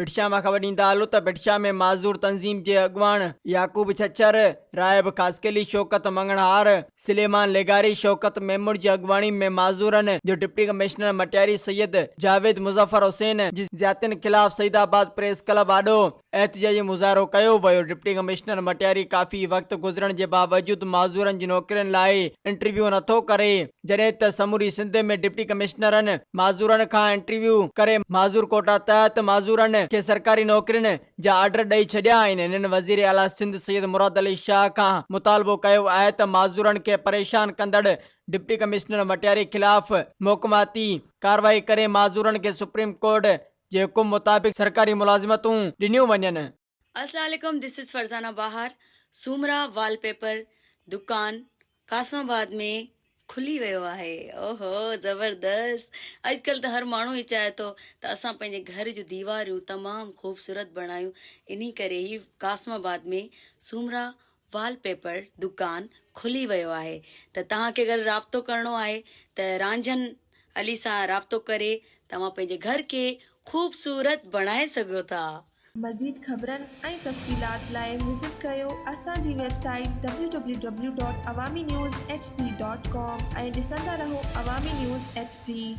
भिटशा में ख़बर ॾींदा हलो त भिटशा में माज़ूर तंज़ीम जे अॻवान याकूब छछर, रायब खासकेली शौकत मंगणहार, सुलेमान लेगारी शौकत मेमुर जी अॻवाणी में माज़ूरनि जो डिप्टी कमिश्नर मटियारी सैयद जावेद मुज़फ़र हुसैन जी ज़ियादतियुनि ख़िलाफ़ सईदाबाद प्रेस क्लब आॾो एहतिजाजी मुज़ाहिरो कयो वियो। डिप्टी कमिश्नर मटियारी काफ़ी वक़्तु गुज़रण जे बावजूदि माज़ूरनि जी नौकरियुनि लाइ इंटरव्यू नथो करे, जॾहिं त समूरी सिंध में डिप्टी कमिश्नरनि माज़ूरनि खां इंटरव्यू करे माज़ूर कोटा तहत माज़ूरनि खे सरकारी नौकरियुनि जा आर्डर ॾेई छॾिया आहिनि। हिननि वज़ीर आला सिंध सैयद मुराद अली शाह खां मुतालबो कयो आहे त माज़ूरनि खे परेशान कंदड़ डिप्टी कमिश्नर मटियारी ख़िलाफ़ मुहकमाती कार्रवाई करे माज़ूरनि खे सुप्रीम कोर्ट जे हुकुम मुताबिक़ सरकारी मुलाज़िमतूं ॾिनियूं वञनि। अस्सलाम वालेकुम, दिस इज फरजाना बहार। सूमरा वॉलपेपर दुकान कासमाबाद में खुली वियो आहे। ओहो ज़बरदस्त। अॼुकल्ह त हर माण्हू ई चाहे थो त असां पंहिंजे घर जूं दीवारियूं तमामु ख़ूबसूरत बणायूं। इन्ही करे ई कासमाबाद में सूमरा वॉलपेपर दुकान खुली वियो आहे। त तव्हांखे अगरि राब्तो करिणो आहे त रांझन अली सां राब्तो करे तव्हां पंहिंजे घर खे ख़ूबसूरत बणाए सघो था। मज़ीद ख़बरनि ऐं तफ़सीलात लाइ विज़िट कयो असांजी वेबसाइट www.awamiNewsHD.com ऐं ॾिसंदा रहो अवामी न्यूज़ HD।